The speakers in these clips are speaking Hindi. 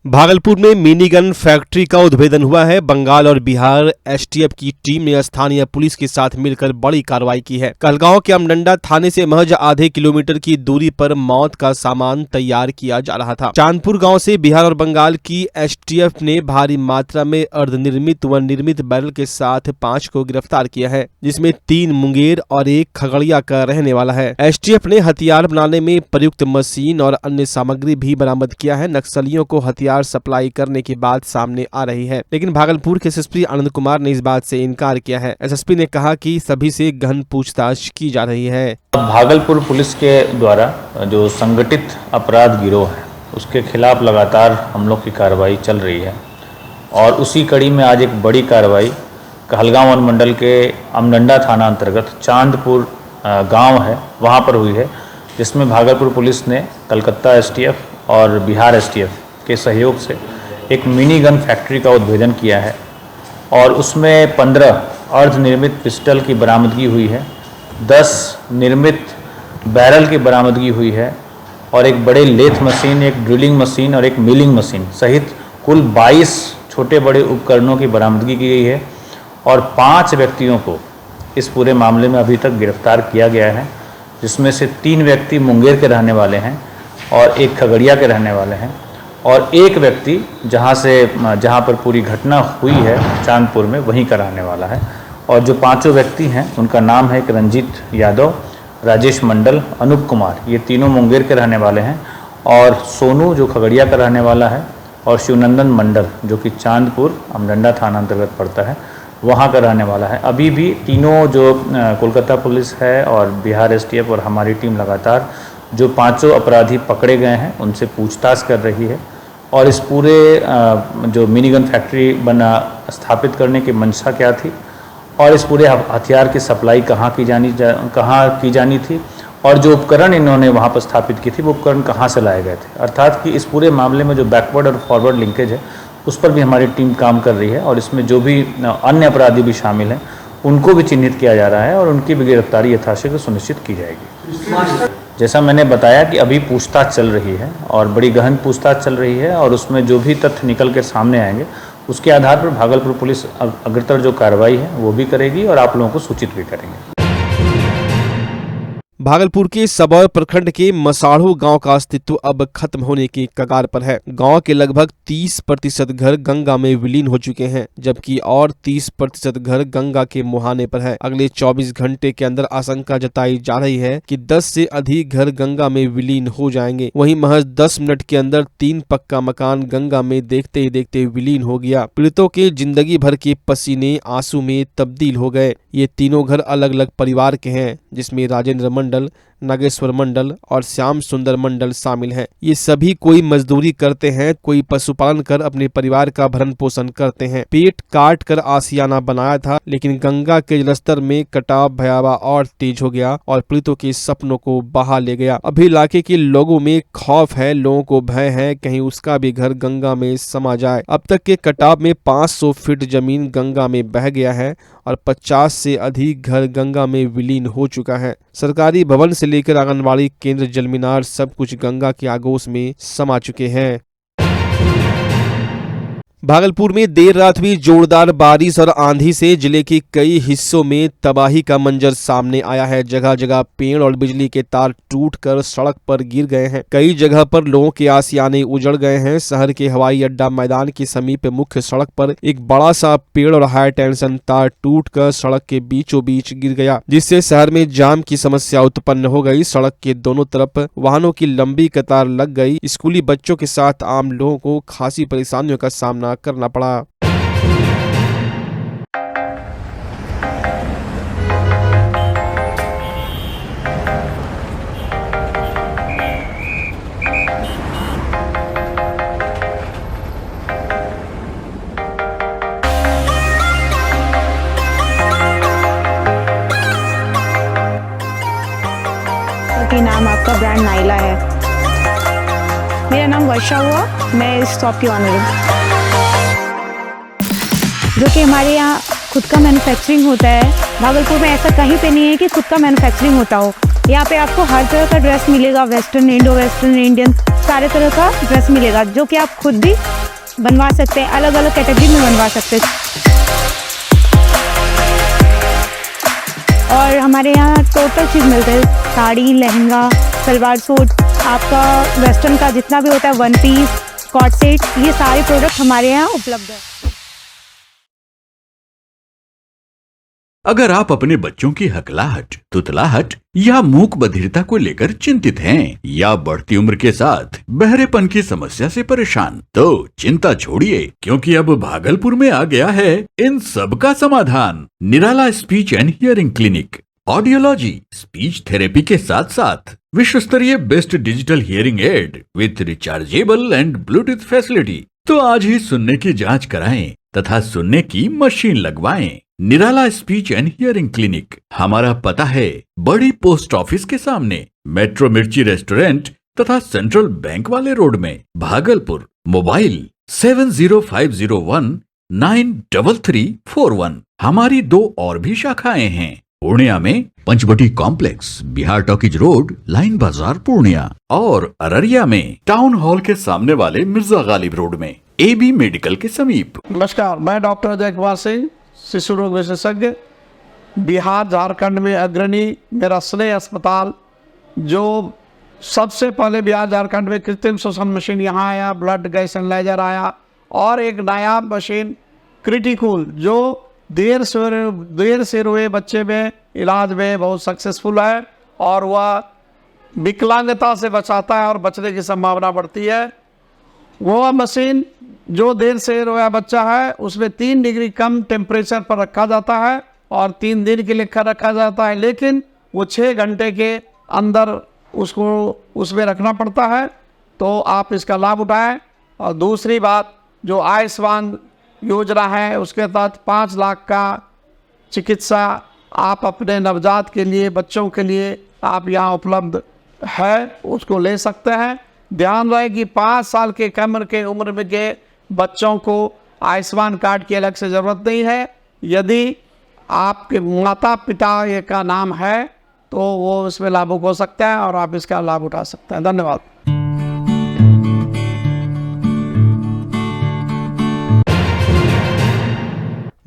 भागलपुर में मिनी गन फैक्ट्री का उद्भेदन हुआ है। बंगाल और बिहार एसटीएफ की टीम ने स्थानीय पुलिस के साथ मिलकर बड़ी कार्रवाई की है। कहलगांव के अमडंडा थाने से महज आधे किलोमीटर की दूरी पर मौत का सामान तैयार किया जा रहा था। चांदपुर गांव से बिहार और बंगाल की एसटीएफ ने भारी मात्रा में अर्धनिर्मित व निर्मित बैरल के साथ 5 को गिरफ्तार किया है, जिसमें 3 मुंगेर और 1 खगड़िया का रहने वाला है। एसटीएफ ने हथियार बनाने में प्रयुक्त मशीन और अन्य सामग्री भी बरामद किया है। नक्सलियों को हथियार सप्लाई करने की बात सामने आ रही है, लेकिन भागलपुर के एसएसपी आनंद कुमार ने इस बात से इनकार किया है। एसएसपी ने कहा कि सभी से गहन पूछताछ की जा रही है। भागलपुर पुलिस के द्वारा जो संगठित अपराध गिरोह है उसके खिलाफ लगातार हम लोग की कार्रवाई चल रही है और उसी कड़ी में आज एक बड़ी कार्रवाई कहलगांव वन मंडल के अमडंडा थाना अंतर्गत चांदपुर गांव है वहां पर हुई है, जिसमें भागलपुर पुलिस ने कलकत्ता एसटीएफ और बिहार एसटीएफ के सहयोग से एक मिनी गन फैक्ट्री का उद्भेदन किया है और उसमें 15 अर्धनिर्मित पिस्टल की बरामदगी हुई है, 10 निर्मित बैरल की बरामदगी हुई है और एक बड़े लेथ मशीन, एक ड्रिलिंग मशीन और एक मिलिंग मशीन सहित कुल 22 छोटे बड़े उपकरणों की बरामदगी की गई है और 5 व्यक्तियों को इस पूरे मामले में अभी तक गिरफ्तार किया गया है, जिसमें से 3 व्यक्ति मुंगेर के रहने वाले हैं और 1 खगड़िया के रहने वाले हैं और 1 व्यक्ति जहाँ पर पूरी घटना हुई है चांदपुर में वहीं का रहने वाला है। और जो 5 व्यक्ति हैं उनका नाम है एक रंजीत यादव, राजेश मंडल, अनूप कुमार, ये तीनों मुंगेर के रहने वाले हैं और सोनू जो खगड़िया का रहने वाला है और शिवनंदन मंडल जो कि चांदपुर अमडंडा थाना अंतर्गत पड़ता है वहाँ का रहने वाला है। अभी भी तीनों जो कोलकाता पुलिस है और बिहार एसटीएफ और हमारी टीम लगातार जो 5 अपराधी पकड़े गए हैं उनसे पूछताछ कर रही है और इस पूरे जो मिनी गन फैक्ट्री स्थापित करने की मंशा क्या थी और इस पूरे हथियार की सप्लाई कहाँ की जानी थी और जो उपकरण इन्होंने वहाँ पर स्थापित की थी वो उपकरण कहाँ से लाए गए थे, अर्थात कि इस पूरे मामले में जो बैकवर्ड और फॉरवर्ड लिंकेज है उस पर भी हमारी टीम काम कर रही है और इसमें जो भी अन्य अपराधी भी शामिल हैं उनको भी चिन्हित किया जा रहा है और उनकी भी गिरफ्तारी यथाशीघ्र सुनिश्चित की जाएगी। जैसा मैंने बताया कि अभी पूछताछ चल रही है और बड़ी गहन पूछताछ चल रही है और उसमें जो भी तथ्य निकल के सामने आएंगे उसके आधार पर भागलपुर पुलिस अग्रतर जो कार्रवाई है वो भी करेगी और आप लोगों को सूचित भी करेंगे। भागलपुर के सबौर प्रखंड के मसाढ़ू गांव का अस्तित्व अब खत्म होने की कगार पर है। गांव के लगभग 30% घर गंगा में विलीन हो चुके हैं, जबकि और 30% घर गंगा के मुहाने पर है। अगले 24 घंटे के अंदर आशंका जताई जा रही है कि 10 से अधिक घर गंगा में विलीन हो जाएंगे। वहीं महज 10 मिनट के अंदर 3 पक्का मकान गंगा में देखते ही देखते विलीन हो गया। पीड़ितों के जिंदगी भर के पसीने आंसू में तब्दील हो गए। ये तीनों घर अलग अलग परिवार के हैं, जिसमें राजेंद्र मंडल, नागेश्वर मंडल और श्याम सुंदर मंडल शामिल हैं। ये सभी कोई मजदूरी करते हैं, कोई पशुपालन कर अपने परिवार का भरण पोषण करते हैं। पेट काट कर आशियाना बनाया था, लेकिन गंगा के जलस्तर में कटाव भयावह और तेज हो गया और पीड़ितों के सपनों को बहा ले गया। अभी इलाके के लोगों में खौफ है, लोगों को भय है कहीं उसका भी घर गंगा में समा जाए। अब तक के कटाव में 500 फीट जमीन गंगा में बह गया है और 50 से अधिक घर गंगा में विलीन हो चुका है। सरकारी भवन से लेकर आंगनबाड़ी केंद्र, जलमीनार सब कुछ गंगा के आगोश में समा चुके हैं। भागलपुर में देर रात हुई जोरदार बारिश और आंधी से जिले के कई हिस्सों में तबाही का मंजर सामने आया है। जगह जगह पेड़ और बिजली के तार टूटकर सड़क पर गिर गए हैं। कई जगह पर लोगों के आशियाने उजड़ गए हैं। शहर के हवाई अड्डा मैदान के समीप मुख्य सड़क पर एक बड़ा सा पेड़ और हाई टेंशन तार टूटकर सड़क के बीचों बीच गिर गया, जिससे शहर में जाम की समस्या उत्पन्न हो गई। सड़क के दोनों तरफ वाहनों की लंबी कतार लग गई। स्कूली बच्चों के साथ आम लोगों को खासी परेशानियों का सामना करना पड़ा। नाम आपका ब्रांड नाइला है। मेरा नाम वर्षा हुआ, मैं इस शॉप की ऑनर हूँ। जो कि हमारे यहाँ खुद का मैन्युफैक्चरिंग होता है। भागलपुर में ऐसा कहीं पे नहीं है कि खुद का मैन्युफैक्चरिंग होता हो। यहाँ पे आपको हर तरह का ड्रेस मिलेगा, वेस्टर्न, इंडो वेस्टर्न, इंडियन, सारे तरह का ड्रेस मिलेगा जो कि आप खुद भी बनवा सकते हैं, अलग अलग कैटेगरी में बनवा सकते हैं। और हमारे यहाँ टोटल चीज़ मिलते हैं, साड़ी, लहंगा, सलवार सूट, आपका वेस्टर्न का जितना भी होता है, वन पीस, कॉट सेट, ये सारे प्रोडक्ट हमारे यहाँ उपलब्ध है। अगर आप अपने बच्चों की हकलाहट, तुतलाहट या मूक बधिरता को लेकर चिंतित हैं या बढ़ती उम्र के साथ बहरेपन की समस्या से परेशान, तो चिंता छोड़िए, क्योंकि अब भागलपुर में आ गया है इन सब का समाधान। Nirala speech and hearing clinic. Audiology, speech therapy के साथ साथ विश्व स्तरीय best digital hearing aid with rechargeable and Bluetooth facility. तो आज ही सुनने की जांच कराएं तथा सुनने की मशीन लगवाएं। निराला स्पीच एंड हियरिंग क्लिनिक। हमारा पता है बड़ी पोस्ट ऑफिस के सामने, मेट्रो मिर्ची रेस्टोरेंट तथा सेंट्रल बैंक वाले रोड में, भागलपुर। मोबाइल 7050193341। हमारी 2 और भी शाखाएं हैं, पूर्णिया में Panchvati complex, Bihar talkies road, line Bazar, Purnia, और अररिया में टाउन हॉल के सामने वाले मिर्जा गालिब रोड में, AB मेडिकल के समीप। नमस्कार, मैं डॉक्टर अजय कुमार सिंह, शिशु रोग विशेषज्ञ, बिहार झारखंड में अग्रणी मेरा स्नेह अस्पताल, जो सबसे पहले बिहार झारखंड में कृत्रिम श्वसन मशीन यहाँ आया, ब्लड गैस एनालाइजर आया, और एक नायाब मशीन क्रिटिकल जो देर से रोए बच्चे में इलाज में बहुत सक्सेसफुल है, और वह विकलांगता से बचाता है और बचने की संभावना बढ़ती है। वो मशीन जो देर से रोया बच्चा है उसमें 3 डिग्री कम टेम्परेचर पर रखा जाता है और 3 दिन के लिए रखा जाता है, लेकिन वो 6 घंटे के अंदर उसको उसमें रखना पड़ता है। तो आप इसका लाभ उठाएं। और दूसरी बात, जो आयुष्मान योजना है उसके तहत 5 लाख का चिकित्सा आप अपने नवजात के लिए, बच्चों के लिए आप यहाँ उपलब्ध है, उसको ले सकते हैं। ध्यान रहे कि 5 साल के कम के उम्र में के बच्चों को आयुष्मान कार्ड की अलग से ज़रूरत नहीं है। यदि आपके माता पिता का नाम है तो वो इसमें लाभुक हो सकता है और आप इसका लाभ उठा सकते हैं। धन्यवाद।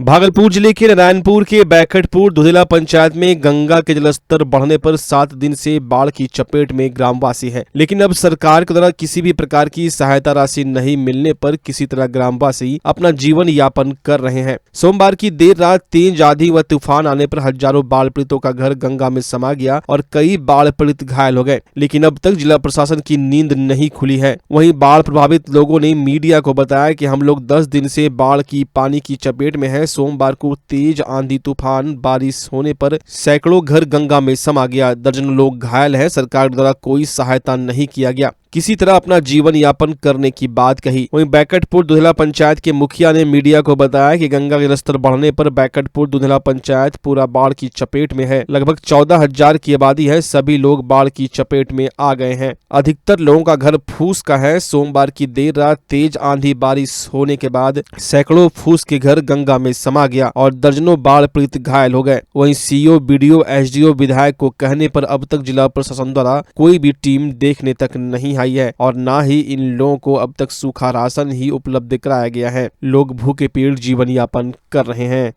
भागलपुर जिले के नारायणपुर के बैकटपुर दुधेला पंचायत में गंगा के जलस्तर बढ़ने पर 7 दिन से बाढ़ की चपेट में ग्रामवासी है, लेकिन अब सरकार के द्वारा किसी भी प्रकार की सहायता राशि नहीं मिलने पर किसी तरह ग्रामवासी अपना जीवन यापन कर रहे हैं। सोमवार की देर रात तेज आंधी व तूफान आने पर हजारों बाढ़ पीड़ितों का घर गंगा में समा गया और कई बाढ़ पीड़ित घायल हो गए, लेकिन अब तक जिला प्रशासन की नींद नहीं खुली है। वहीं बाढ़ प्रभावित लोगों ने मीडिया को बताया कि हम लोग 10 दिन से बाढ़ की पानी की चपेट में है। सोमवार को तेज आंधी तूफान बारिश होने पर सैकड़ों घर गंगा में समा गया, दर्जनों लोग घायल हैं। सरकार द्वारा कोई सहायता नहीं किया गया, किसी तरह अपना जीवन यापन करने की बात कही। वहीं बैकटपुर दुधेला पंचायत के मुखिया ने मीडिया को बताया कि गंगा के जलस्तर बढ़ने पर बैकटपुर दुधेला पंचायत पूरा बाढ़ की चपेट में है। लगभग 14,000 की आबादी है, सभी लोग बाढ़ की चपेट में आ गए हैं। अधिकतर लोगों का घर फूस का है। सोमवार की देर रात तेज आंधी बारिश होने के बाद सैकड़ों फूस के घर गंगा में समा गया और दर्जनों बाढ़ पीड़ित घायल हो गए। वहीं सीओ, बीडीओ, एसडीओ, विधायक को कहने पर अब तक जिला प्रशासन द्वारा कोई भी टीम देखने तक नहीं आई है और ना ही इन लोगों को अब तक सूखा राशन ही उपलब्ध कराया गया है। लोग भूखे पेट जीवन यापन कर रहे हैं।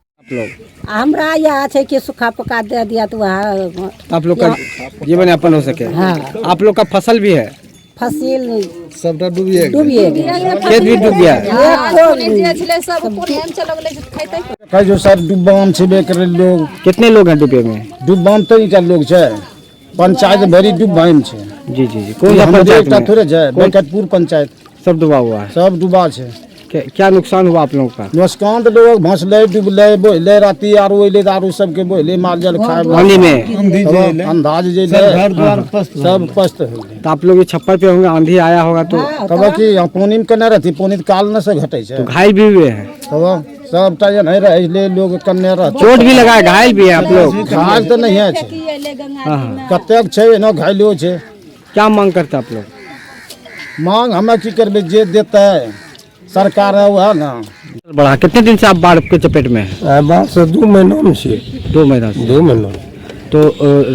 हमरा यहाँ है कि सूखा पका दे दिया तो वहाँ आप लोग का जीवन यापन हो सके। हाँ। आप लोग का फसल भी है? फसिल सब डूबिए डूबिए खेत भी डूब गया। कई जो सर डूबाम छेबे करे लोग। कितने लोग हैं डूबे में? डूबाम तो 3-4 लोग छे। पंचायत भरी डूबाम छे। जी जी जी। कौन सा पंचायत में? थोड़े छे बैकटपुर पंचायत। सब डूबा हुआ है? सब डूबा छे। क्या नुकसान हुआ आप लोगों का? नुकसान तो लोग भसले, डूबले, बोले राती आरो ले दारू सब के बोले माल जल खाए पानी में अंदाज जे घर द्वार सब पस्त हो। तो आप लोग ये छप्पर पे होंगे, आंधी आया होगा तो तब कि पानी में कने रहती, पानी काल न से घटे छे। तो घायल भी हुए हैं? तब सब टाइम नहीं रहे इसलिए लोग कन्ने रहते। चोट भी लगा, घायल भी है आप लोग? घायल तो नहीं है, कतेक छे न घायलो छे। क्या मांग करते आप लोग? मांग हमें की करबे, जे देता है सरकार है वह ना। बड़ा कितने दिन से आप बाढ़ के चपेट में हैं? बाढ़ से 2 महीना में छे। 2 महीना से? 2 महीना। तो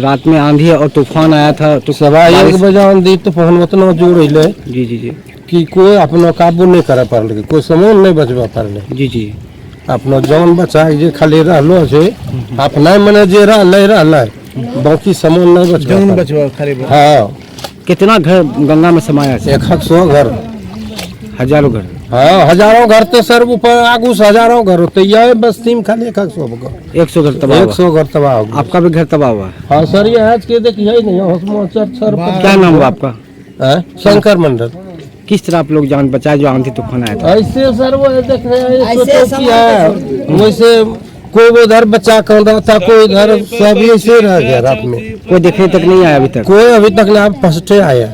रात में आंधी और तूफान आया था तो सवा 1 बजे आंधी तूफान उतना जोर अइले जी जी जी कि कोई अपना काबू नहीं कर पारले, कोई सामान नहीं बचवा पारले। जी जी अपना जान बचा जे खाली रहलो छे, अपना मने जे रहले बाकी सामान नहीं बचवा खाली। हाँ, कितना घर गंगा में समाया है? 100 घर, हजारों घर। हाँ हजारों घर तो सर ऊपर आगू से हजारों घर होते, ये बस्ती में खाली 100 घर, 100 घर तबाह हुआ। 100 घर तबाह हो गया। आपका भी घर तबाह हुआ? हाँ सर, ये आज के देखिए नहीं सर। क्या नाम हुआ आपका? शंकर मंडल। किस तरह आप लोग जान बचाए जो आंधी तूफान आया था? ऐसे सर वो देख रहे हैं वैसे कोई उधर बच्चा कांदा था, कोई इधर, सब ऐसे रह गया रात में। कोई देखने तक नहीं आया अभी तक? कोई अभी तक नहीं, आप फर्स्टे आया,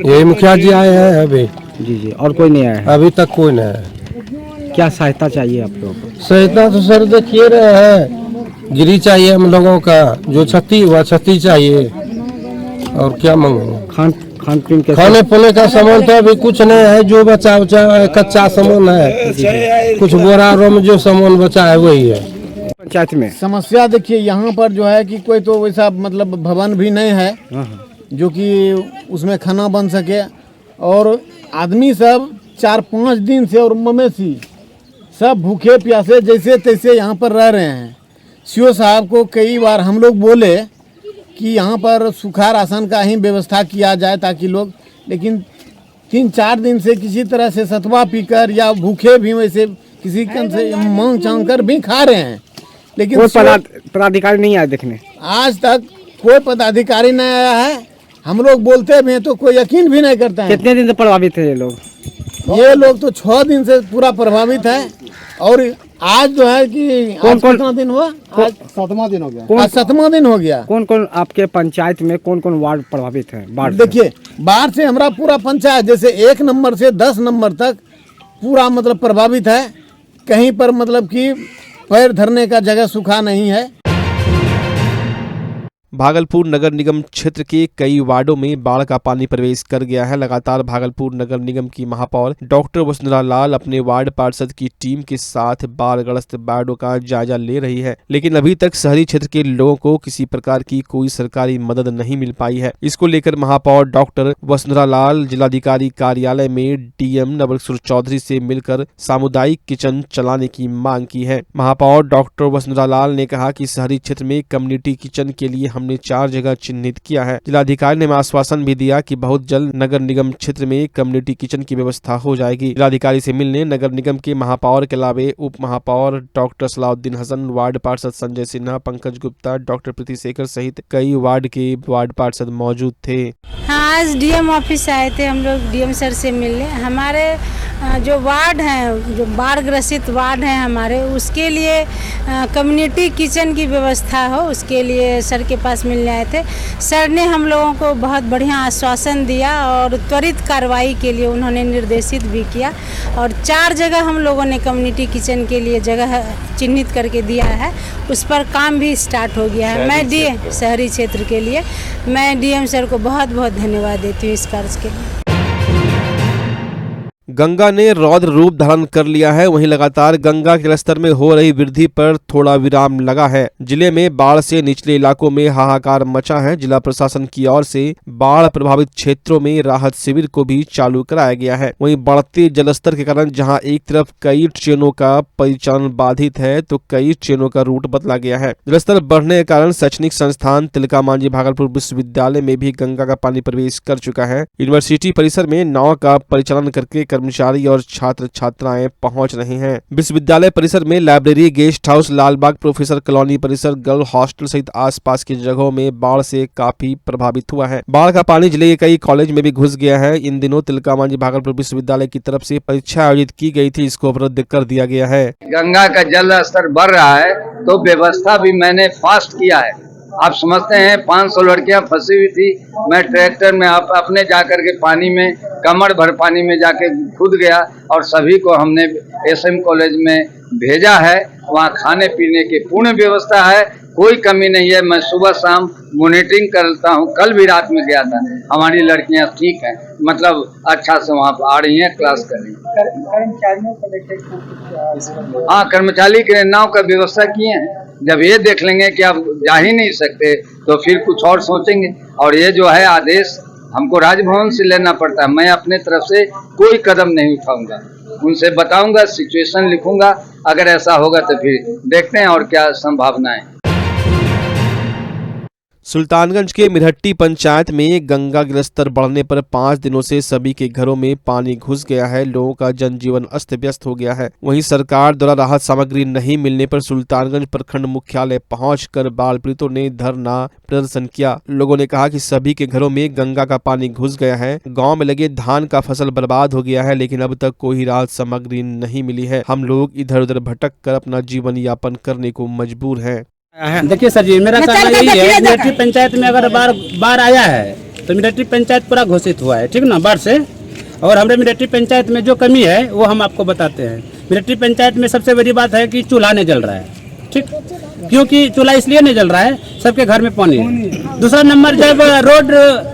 ये मुखिया जी आए हैं अभी। जी जी, और कोई नहीं आया है? अभी तक कोई नहीं आया। क्या सहायता चाहिए आप लोगों को? सहायता तो सर देखिए रहे हैं, गिरी चाहिए हम लोगों का, जो क्षति हुआ क्षति चाहिए, और क्या मांगेंगे। खान पीन के खाने पीने का सामान तो अभी कुछ नहीं है, जो बचा कच्चा सामान है, कुछ बोरा में जो सामान बचा है वही है। पंचायत में समस्या देखिए यहाँ पर जो है कि कोई तो वैसा मतलब भवन भी नहीं है जो कि उसमें खाना बन सके, और आदमी सब 4-5 दिन से और मवेशी सब भूखे प्यासे जैसे तैसे यहाँ पर रह रहे हैं। सीओ साहब को कई बार हम लोग बोले कि यहाँ पर सूखा राशन का ही व्यवस्था किया जाए ताकि लोग, लेकिन 3-4 दिन से किसी तरह से सतवा पीकर या भूखे भी वैसे किसी कन से मांग चांग कर भी खा रहे हैं, लेकिन कोई पदाधिकारी नहीं आया देखने? आज तक कोई पदाधिकारी नहीं आया है। हम लोग बोलते भी हैं तो कोई यकीन भी नहीं करता है। कितने दिन से प्रभावित है ये लोग? ये लोग तो 6 दिन से पूरा प्रभावित है, और आज जो है कि आज कितना दिन हुआ? आज 7वां दिन हो गया। आज 7वां दिन हो गया। कौन कौन आपके पंचायत में कौन कौन वार्ड प्रभावित है बाढ़ से? देखिए, बाढ़ से हमारा पूरा पंचायत जैसे 1 नंबर से 10 नंबर तक पूरा मतलब प्रभावित है। कहीं पर मतलब कि पैर धरने का जगह सूखा नहीं है। भागलपुर नगर निगम क्षेत्र के कई वार्डों में बाढ़ का पानी प्रवेश कर गया है। लगातार भागलपुर नगर निगम की महापौर डॉक्टर वसुंधरा लाल अपने वार्ड पार्षद की टीम के साथ बाढ़ग्रस्त वार्डों का जायजा ले रही है, लेकिन अभी तक शहरी क्षेत्र के लोगों को किसी प्रकार की कोई सरकारी मदद नहीं मिल पाई है। इसको लेकर महापौर डॉक्टर वसुंधरा लाल जिलाधिकारी कार्यालय में डीएम नवलकिशोर चौधरी से मिलकर सामुदायिक किचन चलाने की मांग की है। महापौर डॉक्टर वसुंधरा लाल ने कहा कि शहरी क्षेत्र में कम्युनिटी किचन के लिए हमने 4 जगह चिन्हित किया है। जिलाधिकारी ने आश्वासन भी दिया कि बहुत जल्द नगर निगम क्षेत्र में कम्युनिटी किचन की व्यवस्था हो जाएगी। जिलाधिकारी से मिलने नगर निगम के महापौर के अलावे उप महापौर डॉक्टर सलाउद्दीन हसन, वार्ड पार्षद संजय सिन्हा, पंकज गुप्ता, डॉक्टर प्रीति शेखर सहित कई वार्ड के वार्ड पार्षद मौजूद थे। हाँ, आज डीएम ऑफिस आए थे हम लोग डीएम सर से मिलने। हमारे जो वार्ड हैं, जो बाढ़ ग्रसित वार्ड हैं हमारे, उसके लिए कम्युनिटी किचन की व्यवस्था हो, उसके लिए सर के पास मिलने आए थे। सर ने हम लोगों को बहुत बढ़िया आश्वासन दिया और त्वरित कार्रवाई के लिए उन्होंने निर्देशित भी किया, और 4 जगह हम लोगों ने कम्युनिटी किचन के लिए जगह चिन्हित करके दिया है। उस पर काम भी स्टार्ट हो गया है। मैं शहरी क्षेत्र के लिए मैं डीएम सर को बहुत बहुत धन्यवाद देती हूँ इस कार्य के लिए। गंगा ने रौद्र रूप धारण कर लिया है। वहीं लगातार गंगा के जलस्तर में हो रही वृद्धि पर थोड़ा विराम लगा है। जिले में बाढ़ से निचले इलाकों में हाहाकार मचा है। जिला प्रशासन की ओर से बाढ़ प्रभावित क्षेत्रों में राहत शिविर को भी चालू कराया गया है। वहीं बढ़ते जलस्तर के कारण जहां एक तरफ कई ट्रेनों का परिचालन बाधित है, तो कई ट्रेनों का रूट बदला गया है। जलस्तर बढ़ने के कारण शैक्षणिक संस्थान तिलका मांझी भागलपुर विश्वविद्यालय में भी गंगा का पानी प्रवेश कर चुका है। यूनिवर्सिटी परिसर में नाव का परिचालन करके कर्मचारी और छात्र छात्राएं पहुंच रहे हैं। विश्वविद्यालय परिसर में library, guest house, Lalbagh professor colony परिसर, गर्ल हॉस्टल सहित आसपास की जगहों में बाढ़ से काफी प्रभावित हुआ है। बाढ़ का पानी जिले के कई कॉलेज में भी घुस गया है। इन दिनों तिलका मांझी भागलपुर विश्वविद्यालय की तरफ से परीक्षा आयोजित की गई थी, इसको रद्द कर दिया गया है। गंगा का जल स्तर बढ़ रहा है तो व्यवस्था भी मैंने फास्ट किया है। आप समझते हैं 500 लड़कियां फंसी हुई थी। मैं ट्रैक्टर में अपने जाकर के पानी में कमर भर पानी में जाके कूद गया और सभी को हमने एसएम कॉलेज में भेजा है। वहाँ खाने पीने की पूर्ण व्यवस्था है, कोई कमी नहीं है। मैं सुबह शाम मॉनिटरिंग करता हूँ। कल भी रात में गया था। हमारी लड़कियाँ ठीक हैं, मतलब अच्छा से वहाँ आ रही हैं, क्लास कर रही हैं। हाँ, कर्मचारी के नाव का व्यवस्था किए हैं। जब ये देख लेंगे कि आप जा ही नहीं सकते तो फिर कुछ और सोचेंगे। और ये जो है आदेश हमको राजभवन से लेना पड़ता है। मैं अपने तरफ से कोई कदम नहीं उठाऊंगा, उनसे बताऊंगा, सिचुएशन लिखूंगा, अगर ऐसा होगा तो फिर देखते हैं और क्या संभावनाएं। सुल्तानगंज के मिरहट्टी पंचायत में गंगा जलस्तर बढ़ने पर 5 दिनों से सभी के घरों में पानी घुस गया है। लोगों का जनजीवन अस्त व्यस्त हो गया है। वहीं सरकार द्वारा राहत सामग्री नहीं मिलने पर सुल्तानगंज प्रखंड मुख्यालय पहुंचकर बाढ़ पीड़ितों ने धरना प्रदर्शन किया। लोगों ने कहा कि सभी के घरों में गंगा का पानी घुस गया है। गाँव में लगे धान का फसल बर्बाद हो गया है, लेकिन अब तक कोई राहत सामग्री नहीं मिली है। हम लोग इधर उधर भटक कर अपना जीवन यापन करने को मजबूर हैं। देखिए सर जी, मेरा कहना यही है, मिरहट्टी पंचायत में अगर बाढ़ आया है तो मिरहट्टी पंचायत पूरा घोषित हुआ है, ठीक ना, बाढ़ से। और हमारे मिरहट्टी पंचायत में जो कमी है वो हम आपको बताते हैं। मिरहट्टी पंचायत में सबसे बड़ी बात है कि चूल्हा नहीं जल रहा है, ठीक। क्योंकि चूल्हा इसलिए नहीं जल रहा है, सबके घर में पानी है। दूसरा नंबर, जब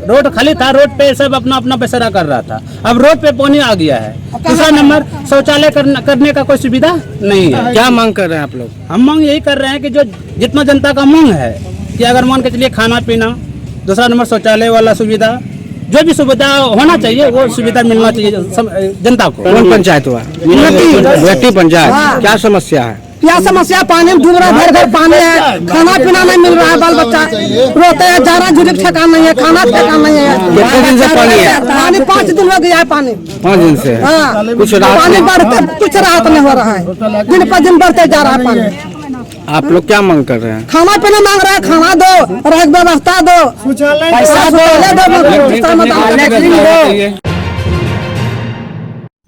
रोड खाली था, रोड पे सब अपना अपना बसेरा कर रहा था, अब रोड पे पानी आ गया है। दूसरा नंबर, शौचालय करने का कोई सुविधा नहीं है। क्या मांग कर रहे हैं आप लोग? हम मांग यही कर रहे हैं कि जो जितना जनता का मांग है कि अगर मान के चलिए खाना पीना, दूसरा नंबर शौचालय वाला सुविधा, जो भी सुविधा होना चाहिए वो सुविधा मिलना चाहिए जनता को। कौन पंचायत हुआ? मिरहट्टी पंचायत। क्या समस्या है? क्या समस्या? पानी में डूब रहा है, घर घर पानी है, खाना पीना नहीं मिल रहा है, बाल बच्चा रोते हैं, जारा जुड़ी ठेकान नहीं है, खाना ठेकान नहीं है। कितने दिन से पानी है? पानी 5 दिन हो गया है। पानी 5 दिन से? हाँ, कुछ पानी बढ़ते, कुछ राहत नहीं हो रहा है, दिन पर दिन बढ़ते जा रहा है पानी। आप लोग क्या मांग कर रहे हैं? खाना पीना मांग रहे हैं, खाना दो, रह व्यवस्था दो, पैसा दो।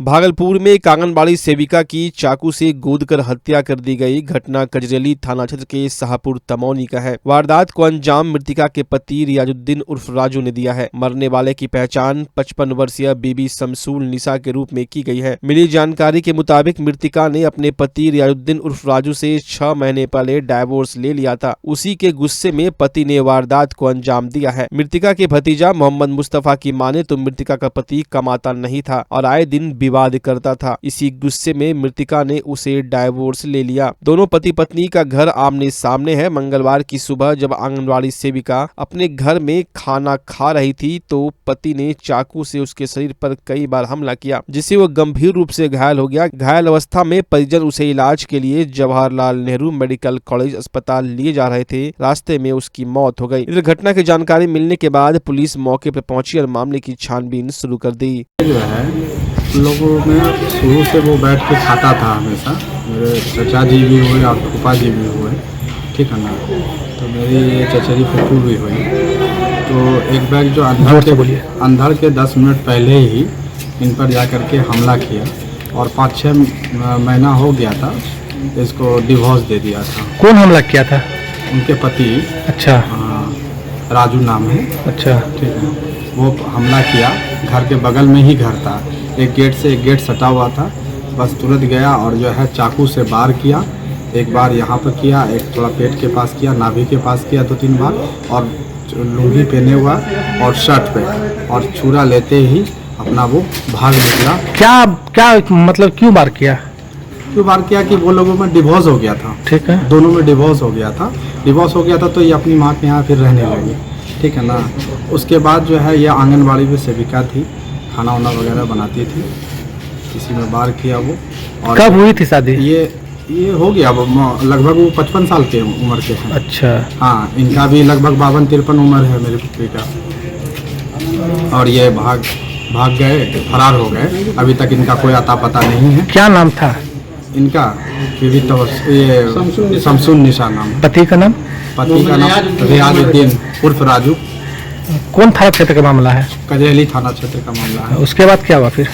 भागलपुर में एक आंगनबाड़ी सेविका की चाकू से गोदकर हत्या कर दी गई। घटना कजरेली थाना क्षेत्र के शाहपुर तमौनी का है। वारदात को अंजाम मृतिका के पति रियाजुद्दीन उर्फ राजू ने दिया है। मरने वाले की पहचान 55 वर्षीय बीबी शमसूल निसा के रूप में की गई है। मिली जानकारी के मुताबिक मृतिका ने अपने पति रियाजुद्दीन उर्फ राजू से 6 महीने पहले डाइवोर्स ले लिया था। उसी के गुस्से में पति ने वारदात को अंजाम दिया है। मृतिका के भतीजा मोहम्मद मुस्तफा की माने तो मृतिका का पति कमाता नहीं था और आए दिन विवाद करता था। इसी गुस्से में मृतिका ने उसे डाइवोर्स ले लिया। दोनों पति पत्नी का घर आमने सामने है। मंगलवार की सुबह जब आंगनबाड़ी सेविका अपने घर में खाना खा रही थी तो पति ने चाकू से उसके शरीर पर कई बार हमला किया, जिससे वो गंभीर रूप से घायल हो गया। घायल अवस्था में परिजन उसे इलाज के लिए जवाहरलाल नेहरू मेडिकल कॉलेज अस्पताल लिए जा रहे थे। रास्ते में उसकी मौत हो गई। इस घटना की जानकारी मिलने के बाद पुलिस मौके पर पहुंची और मामले की छानबीन शुरू कर दी। लोगों में शुरू से वो बैठ के खाता था हमेशा। मेरे चचा जी भी हुए और फूफा जी भी हुए, ठीक है ना। तो मेरी चचेरी फूफू भी हुई। तो एक बैग जो अंधड़ के 10 मिनट पहले ही इन पर जा कर के हमला किया और 5-6 महीना हो गया था, इसको डिवोर्स दे दिया था। कौन हमला किया था? उनके पति। अच्छा। राजू नाम है। अच्छा, ठीक है। वो हमला किया, घर के बगल में ही घर था, एक गेट से एक गेट सटा हुआ था। बस तुरंत गया और जो है चाकू से वार किया। एक बार यहाँ पर किया, एक थोड़ा पेट के पास किया, नाभि के पास किया 2-3 बार, और लुंगी पहने हुआ और शर्ट पे, और छुरा लेते ही अपना वो भाग निकला। क्या मतलब क्यों वार किया? क्यों वार किया कि वो लोगों में डिवोर्स हो गया था, ठीक है। दोनों में डिवोर्स हो गया था। डिवोर्स हो गया था तो ये अपनी माँ के यहाँ फिर रहने लगी, ठीक है ना। उसके बाद जो है ये आंगनबाड़ी में सेविका थी, खाना वाना वगैरह बनाती थी, इसी में वार किया वो। और कब हुई थी शादी? ये हो गया लगभग वो 55 साल के उम्र के हैं। अच्छा। हाँ, इनका भी लगभग 52-53 उम्र है मेरे पुत्री का। और ये भाग गए, फरार हो गए। अभी तक इनका कोई अता पता नहीं है। क्या नाम था इनका? ये शमसूल निशा नाम। पति का नाम? पति का नाम रियाजुद्दीन उर्फ राजू। कौन थाना क्षेत्र का मामला है? कजरेली थाना क्षेत्र का मामला है। उसके बाद क्या हुआ फिर?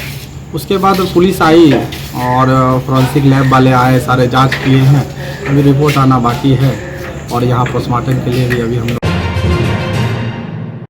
उसके बाद पुलिस आई और फॉरेंसिक लैब वाले आए, सारे जांच किए हैं। अभी रिपोर्ट आना बाकी है और यहाँ पोस्टमार्टम के लिए भी अभी हम लोग